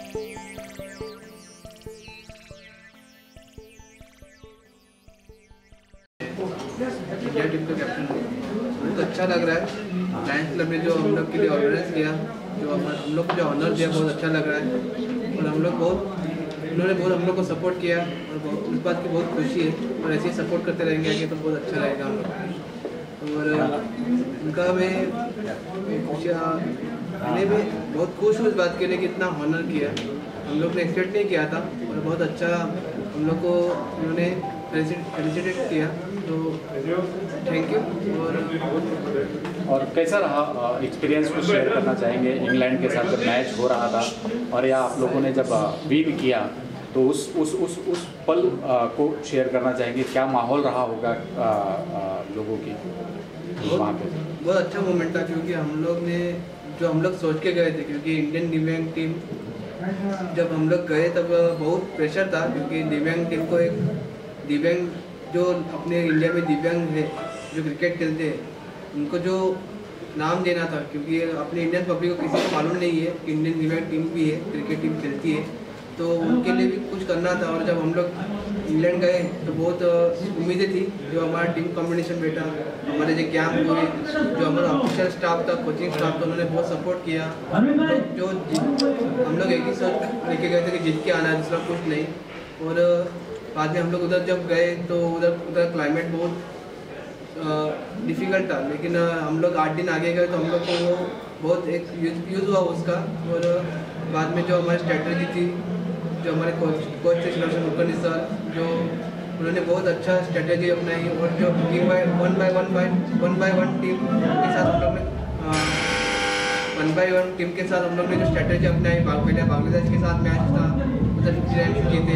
India team का captain बहुत अच्छा लग रहा है। लायंस क्लब ने जो हम लोग के लिए ऑर्गेनाइज किया, जो हम लोग को जो ऑनर दिया, बहुत अच्छा लग रहा है। और हम लोग उन्होंने बहुत हम लोग को सपोर्ट किया और उस बात की बहुत खुशी है। और ऐसे ही सपोर्ट करते रहेंगे आगे तो बहुत अच्छा रहेगा हम लोग। और उनका मैं खुशियाँ मैंने भी बहुत खुश हूँ इस बात के लिए कि इतना ऑनर किया। हम लोग ने एक्सपेक्ट नहीं किया था और बहुत अच्छा हम लोग को उन्होंने फेलिसिटेट किया, तो थैंक यू। और कैसा रहा एक्सपीरियंस कुछ शेयर करना चाहेंगे? इंग्लैंड के साथ जब मैच हो रहा था और या आप लोगों ने जब विन किया तो उस पल को शेयर करना चाहेंगे? क्या माहौल रहा होगा लोगों की वहाँ पे? बहुत अच्छा मोमेंट था, क्योंकि हम लोग सोच के गए थे, क्योंकि इंडियन दिव्यांग टीम जब हम लोग गए तब बहुत प्रेशर था, क्योंकि दिव्यांग टीम को एक दिव्यांग जो अपने इंडिया में दिव्यांग है जो क्रिकेट खेलते हैं उनको जो नाम देना था, क्योंकि अपने इंडियन पब्लिक को किसी को मालूम नहीं है कि इंडियन दिव्यांग टीम भी है, क्रिकेट टीम खेलती है, तो उनके लिए भी कुछ करना था। और जब हम लोग इंग्लैंड गए तो बहुत उम्मीदें थी। जो हमारा टीम कॉम्बिनेशन बैठा, हमारे जो कैंप हुए, जो हमारा ऑफिशियल स्टाफ था, कोचिंग स्टाफ था, उन्होंने बहुत सपोर्ट किया। जो हम लोग एक ही सोच लेके गए थे कि जीत के आना है, दूसरा कुछ नहीं। और बाद में हम लोग उधर जब गए तो उधर क्लाइमेट बहुत डिफ़िकल्ट था, लेकिन हम लोग 8 दिन आगे गए तो हम लोग को वो बहुत एक यूज़ हुआ उसका। और बाद में जो हमारी स्ट्रेटजी थी, जो हमारे कोच थे सुदर्शन कुलकर्णी सर, जो उन्होंने बहुत अच्छा स्ट्रेटजी अपनाई। और जो team one by one team के साथ हम लोग ने 1 by 1 टीम के साथ हम लोग ने जो स्ट्रेटजी अपनाई, पहले बांग्लादेश के साथ मैच था, उधर 50 रन से जीते।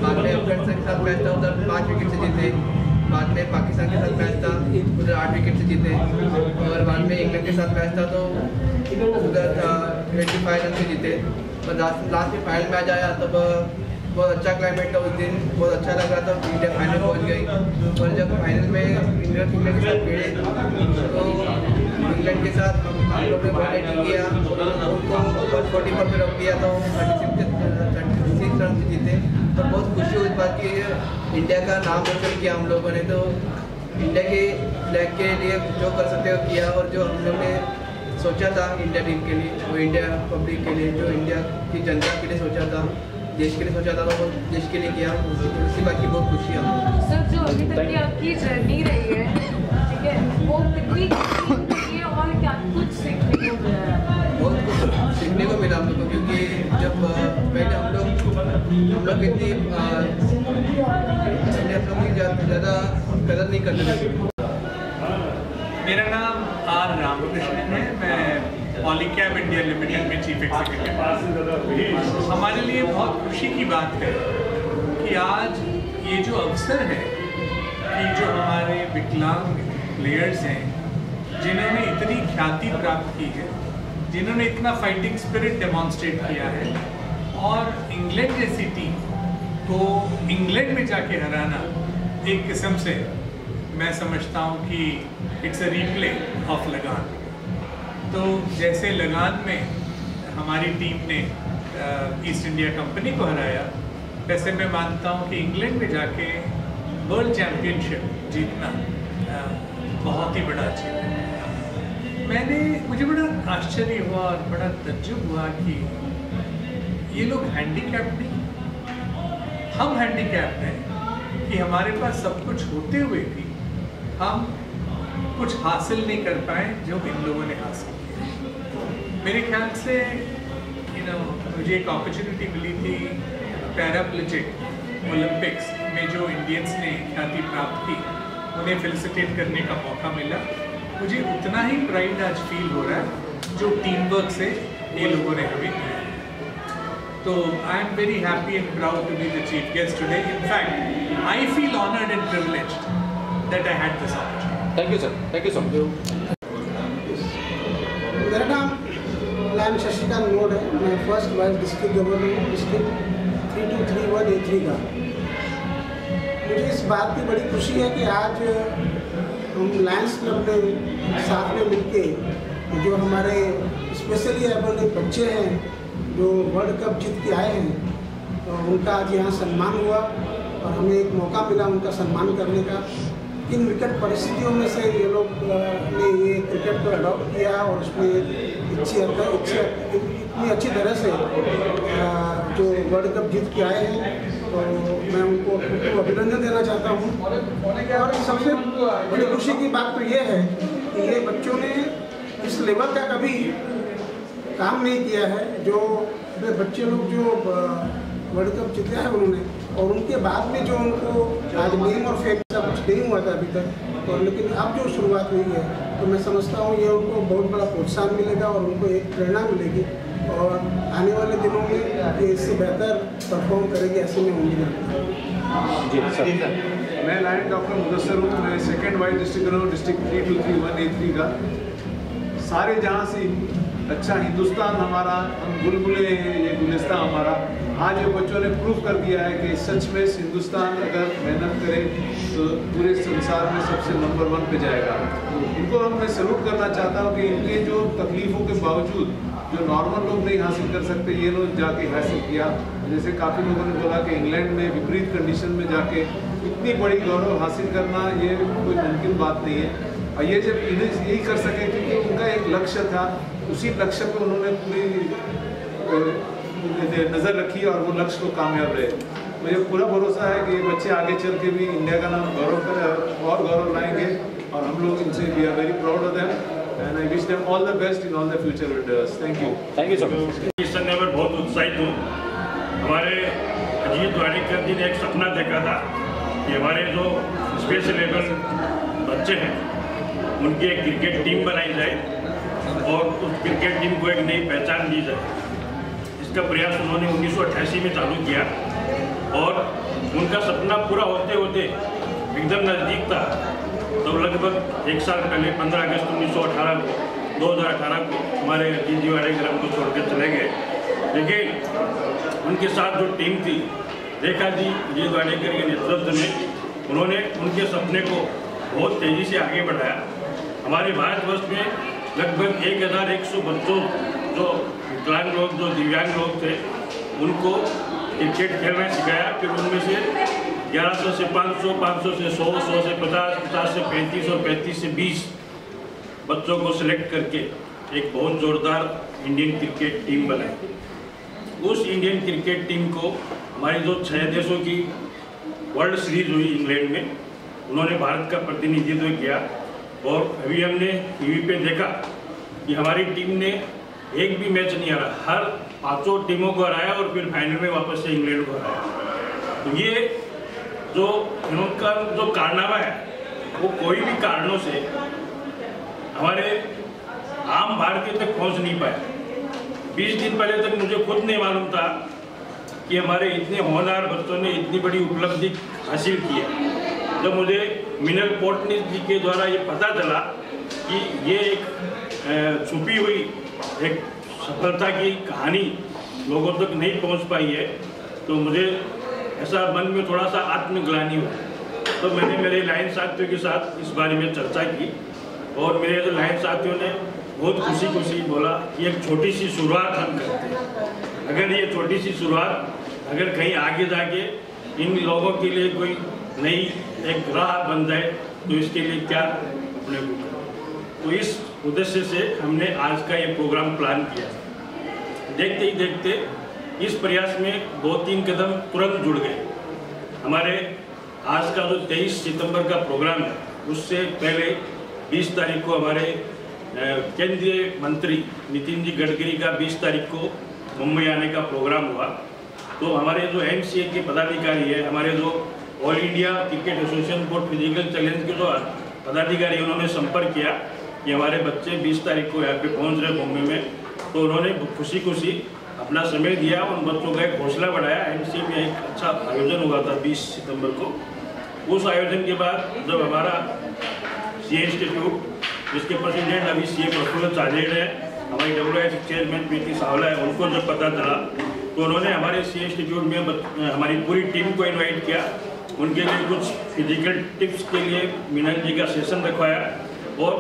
बाद में अफगानिस्तान के साथ मैच था, उधर 5 विकेट से जीते। बाद में पाकिस्तान के साथ मैच था, उधर 8 विकेट से जीते। और बाद में इंग्लैंड के साथ मैच था तो उधर 25 रन से जीते। और लास्ट में फाइनल मैच आया तब बहुत अच्छा क्लाइमेट था उस दिन, बहुत अच्छा लग रहा था। इंडिया फाइनल पहुंच गई। और जब फाइनल में इंग्लैंड के साथ खेले तो इंग्लैंड के साथ हम लोग ने बैटिंग किया, उनको 40 पर रख दिया था, 36 रन से जीते। तो बहुत खुशी हुई इस बात की, इंडिया का नाम रोशन किया हम लोगों ने। तो इंडिया के फ्लैग के लिए जो कर सकते हो किया, और जो हम लोग ने सोचा था इंडिया टीम के लिए, वो इंडिया पब्लिक के लिए, जो इंडिया की जनता के लिए सोचा था, देश के लिए सोचा था, वो देश के लिए किया। उसी बात की बहुत खुशी है। सर, जो अभी तक की आपकी जर्नी रही है, ठीक है, वो कितनी और क्या कुछ सीखने को मिला है? बहुत कुछ सीखने को मिला हम लोग को, क्योंकि जब पहले हम लोग इतनी ज़्यादा कदर नहीं करते थे। मेरा नाम आर रामकृष्णन है, मैं पॉलीकैब इंडिया लिमिटेड में चीफ एग्जीक्यूटिव। हमारे लिए बहुत खुशी की बात है कि आज ये जो अवसर है कि जो हमारे विकलांग प्लेयर्स हैं, जिन्होंने इतनी ख्याति प्राप्त की है, जिन्होंने इतना फाइटिंग स्पिरिट डेमॉन्स्ट्रेट किया है, और इंग्लैंड जैसी टीम को इंग्लैंड में जाके हराना एक किस्म से मैं समझता हूँ कि इट्स अ रीप्ले ऑफ लगान। तो जैसे लगान में हमारी टीम ने ईस्ट इंडिया कंपनी को हराया, वैसे मैं मानता हूँ कि इंग्लैंड में जाके वर्ल्ड चैम्पियनशिप जीतना बहुत ही बड़ा अचीवमेंट है। मुझे बड़ा आश्चर्य हुआ और बड़ा तज्जुब हुआ कि ये लोग हैंडीकैप्ड नहीं, हम हैंडीकैप्ड हैं कि हमारे पास सब कुछ होते हुए भी हम कुछ हासिल नहीं कर पाए जो इन लोगों ने हासिल किया। मेरे ख्याल से मुझे एक अपॉर्चुनिटी मिली थी पैराप्लेजिक ओलंपिक्स में, जो इंडियंस ने ख्याति प्राप्त की, उन्हें फेलिसिटेट करने का मौका मिला। मुझे उतना ही प्राइड आज फील हो रहा है जो टीम वर्क से ये लोगों ने हमें दिया। तो I am very happy and proud to be the chief guest today. In fact I feel honoured and privileged that I had this opportunity. Thank you sir, thank you so much. मेरा नाम lion Shashikant Mode है, मैं first vice district governor district 3231A3 का। मुझे इस बात की बड़ी खुशी है कि आज हम लायंस क्लब ने साथ में मिलके जो हमारे स्पेशली एबल्ड बच्चे हैं जो वर्ल्ड कप जीत के आए हैं, तो उनका आज यहाँ सम्मान हुआ और हमें एक मौका मिला उनका सम्मान करने का। किन विकट परिस्थितियों में से ये लोग ने ये क्रिकेट को अडॉप्ट किया और उसमें इतनी अच्छी तरह से जो वर्ल्ड कप जीत के आए हैं, तो मैं उनको अभिनंदन देना चाहता हूँ। और सबसे बड़ी खुशी की बात तो ये है कि ये बच्चों ने इस लेवल का कभी काम नहीं किया है। जो बच्चे लोग जो वर्ल्ड कप जीता है उन्होंने, और उनके बाद में जो उनको आज नेम और फेम का कुछ नहीं हुआ था अभी तक, तो लेकिन अब जो शुरुआत हुई है, तो मैं समझता हूँ ये उनको बहुत बड़ा प्रोत्साहन मिलेगा और उनको एक प्रेरणा मिलेगी और आने वाले दिनों में ये इससे बेहतर परफॉर्म करेगी, ऐसे में उम्मीद रखता हूँ। मैं लायन डॉक्टर मुदस्सर हूँ। मैं सेकेंड वाइस डिस्ट्रिक्ट रहा हूँ, डिस्ट्रिक्ट 3231A3 का। सारे जहाँ से अच्छा हिंदुस्तान हमारा, हम बुलबुले हैं, ये गुलिस्तान हमारा। आज ये बच्चों ने प्रूव कर दिया है कि सच में हिंदुस्तान अगर मेहनत करे तो पूरे संसार में सबसे नंबर 1 पे जाएगा। इनको मैं सैल्यूट करना चाहता हूँ कि इनके जो तकलीफ़ों के बावजूद जो नॉर्मल लोग नहीं हासिल कर सकते, ये लोग जाके हासिल किया। जैसे काफ़ी लोगों ने बोला कि इंग्लैंड में विपरीत कंडीशन में जाके इतनी बड़ी गौरव हासिल करना ये कोई मुमकिन बात नहीं है। और ये जब इन्हें यही कर सके क्योंकि उनका एक लक्ष्य था, उसी लक्ष्य पर उन्होंने पूरी नज़र रखी और वो लक्ष्य को कामयाब रहे। मुझे पूरा भरोसा है कि ये बच्चे आगे चल के भी इंडिया का नाम गौरव करें और गौरव लाएंगे और हम लोग इनसे we are very proud of them and I wish them all the best in all the future endeavours. Thank you so much. इस संदर्भ में बहुत उत्साहित हूँ। हमारे अजीत वाडेकर जी ने एक सपना देखा था कि हमारे जो स्पेशल एबल बच्चे हैं उनकी एक क्रिकेट टीम बनाई जाए और उस क्रिकेट टीम को एक नई पहचान दी जाए। इसका प्रयास उन्होंने 1988 में चालू किया और उनका सपना पूरा होते होते एकदम नज़दीक था। तो लगभग एक साल पहले 15 अगस्त 2018 को हमारे अजीत वाडेकर हमको छोड़कर चले गए। लेकिन उनके साथ जो टीम थी, रेखा जी अजीत वाडेकर के नेतृत्व में उन्होंने उनके सपने को बहुत तेज़ी से आगे बढ़ाया। हमारे भारतवर्ष में लगभग 1100 बच्चों जो विकलांग लोग, जो दिव्यांग लोग थे, उनको क्रिकेट खेलना सिखाया। फिर उनमें से 1100 से 500, 500 से 100, 100 से 50, 50 से 35 और 35 से 20 बच्चों को सिलेक्ट करके एक बहुत जोरदार इंडियन क्रिकेट टीम बनाई। उस इंडियन क्रिकेट टीम को हमारी जो 6 देशों की वर्ल्ड सीरीज हुई इंग्लैंड में, उन्होंने भारत का प्रतिनिधित्व किया। और अभी हमने टीवी पे देखा कि हमारी टीम ने एक भी मैच नहीं हारा, हर 5 टीमों को हराया और फिर फाइनल में वापस से इंग्लैंड को हराया। तो ये जो इनका जो कारनामा है वो कोई भी कारणों से हमारे आम भारतीय तक पहुंच नहीं पाया। 20 दिन पहले तक मुझे खुद नहीं मालूम था कि हमारे इतने होनहार बच्चों ने इतनी बड़ी उपलब्धि हासिल की है। जब मुझे मिनल पोर्टनिस जी के द्वारा ये पता चला कि ये एक छुपी हुई एक सफलता की कहानी लोगों तक नहीं पहुंच पाई है, तो मुझे ऐसा मन में थोड़ा सा आत्मग्लानि हुआ। तो मैंने मेरे लाइन साथियों के साथ इस बारे में चर्चा की और मेरे जो लाइन साथियों ने बहुत खुशी बोला कि एक छोटी सी शुरुआत हम करते हैं। अगर ये छोटी सी शुरुआत अगर कहीं आगे जाके इन लोगों के लिए कोई नई एक राह बन जाए तो इसके लिए क्या अपने को करें। तो इस उद्देश्य से हमने आज का ये प्रोग्राम प्लान किया। देखते ही देखते इस प्रयास में 2-3 कदम तुरंत जुड़ गए। हमारे आज का जो 23 सितंबर का प्रोग्राम है, उससे पहले 20 तारीख को हमारे केंद्रीय मंत्री नितिन जी गडकरी का 20 तारीख को मुंबई आने का प्रोग्राम हुआ। तो हमारे जो MCA के पदाधिकारी है, हमारे जो all India cricket association for physical challenge के जो पदाधिकारी, उन्होंने संपर्क किया कि हमारे बच्चे 20 तारीख को यहाँ पे पहुँच रहे मुंबई में। तो उन्होंने खुशी अपना समय दिया, उन बच्चों का एक हौसला बढ़ाया। MCA में एक अच्छा आयोजन हुआ था 20 सितंबर को। उस आयोजन के बाद जब हमारा CA इंस्टीट्यूट, जिसके प्रेसिडेंट अभी CA प्रफुल्ल चांदेड़ है, हमारी WIC चेयरमैन प्रीति सावला है, उनको जब पता चला तो उन्होंने हमारे CA इंस्टीट्यूट में हमारी पूरी टीम को इन्वाइट किया। उनके लिए कुछ फिजिकल टिप्स के लिए मीनल जी का सेशन रखवाया और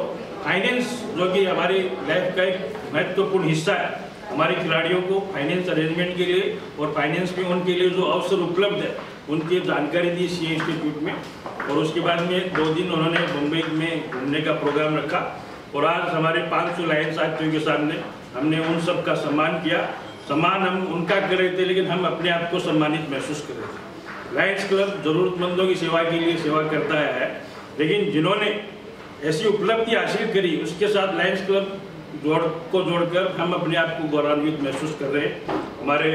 फाइनेंस, जो कि हमारी लाइफ का एक महत्वपूर्ण हिस्सा है, हमारे खिलाड़ियों को फाइनेंस अरेंजमेंट के लिए और फाइनेंस में उनके लिए जो अवसर उपलब्ध है उनकी जानकारी दी सीए इंस्टीट्यूट में। और उसके बाद में 2 दिन उन्होंने मुंबई में घूमने का प्रोग्राम रखा और आज हमारे 500 लायंस साथियों के सामने हमने उन सब का सम्मान किया। सम्मान हम उनका कर रहे थे, लेकिन हम अपने आप को सम्मानित महसूस कर रहे थे। लायंस क्लब ज़रूरतमंदों की सेवा के लिए सेवा करता है, लेकिन जिन्होंने ऐसी उपलब्धि हासिल करी उसके साथ लायंस क्लब जोड़कर हम अपने आप को गौरवान्वित महसूस कर रहे हैं। हमारे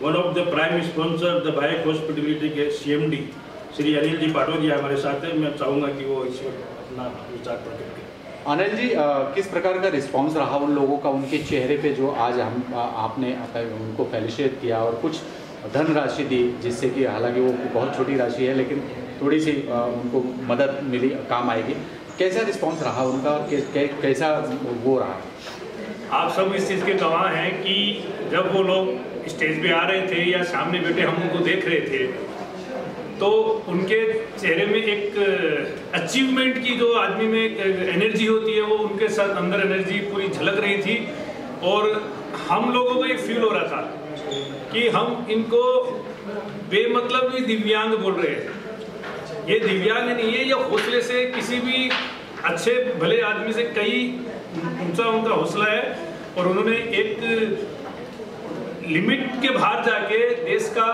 one of the prime sponsor the bike hospitality के CMD श्री अनिल जी पाटोदिया हमारे साथ हैं। मैं चाहूँगा कि वो इस वक्त अपना विचार प्रकट करें। अनिल जी, किस प्रकार का रिस्पांस रहा उन लोगों का, उनके चेहरे पे जो आज आपने उनको फेलिसिटेट किया और कुछ धनराशि दी, जिससे कि हालांकि वो बहुत छोटी राशि है लेकिन थोड़ी सी उनको मदद मिली, काम आएगी। कैसा रिस्पांस रहा उनका और कैसा वो रहा? आप सब इस चीज़ के गवाह हैं कि जब वो लोग स्टेज पे आ रहे थे या सामने बैठे हम उनको देख रहे थे तो उनके चेहरे में एक अचीवमेंट की जो आदमी में एनर्जी होती है वो उनके साथ अंदर एनर्जी पूरी झलक रही थी। और हम लोगों को ये फील हो रहा था कि हम इनको बेमतलब भी दिव्यांग बोल रहे हैं। ये दिव्यांग नहीं है, ये हौसले से किसी भी अच्छे भले आदमी से कई ऊंचा उनका हौसला है। और उन्होंने एक लिमिट के बाहर जाके देश का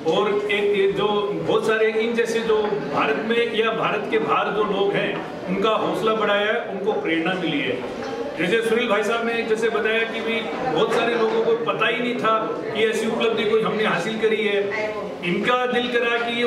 और एक जो बहुत सारे इन जैसे जो भारत में या भारत के बाहर जो लोग हैं उनका हौसला बढ़ाया है, उनको प्रेरणा मिली है। जैसे सुनील भाई साहब ने जैसे बताया कि भी बहुत सारे लोगों को पता ही नहीं था कि ऐसी उपलब्धि कोई हमने हासिल करी है। इनका दिल करा कि ये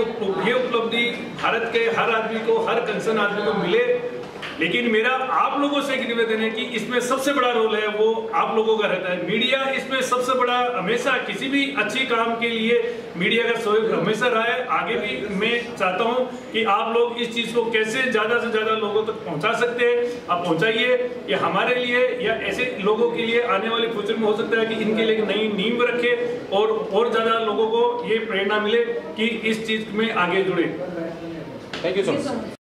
उपलब्धि भारत के हर आदमी को, हर कंसर्न आदमी को मिले। लेकिन मेरा आप लोगों से एक निवेदन है कि इसमें सबसे बड़ा रोल है वो आप लोगों का रहता है। मीडिया इसमें सबसे बड़ा हमेशा किसी भी अच्छी काम के लिए मीडिया का सहयोग हमेशा रहा है। आगे भी मैं चाहता हूं कि आप लोग इस चीज़ को कैसे ज़्यादा से ज़्यादा लोगों तक पहुंचा सकते हैं आप पहुंचाइए। ये हमारे लिए या ऐसे लोगों के लिए आने वाले फ्यूचर में हो सकता है कि इनके लिए नई नींव रखे और ज़्यादा लोगों को ये प्रेरणा मिले कि इस चीज़ में आगे जुड़े। Thank you so much.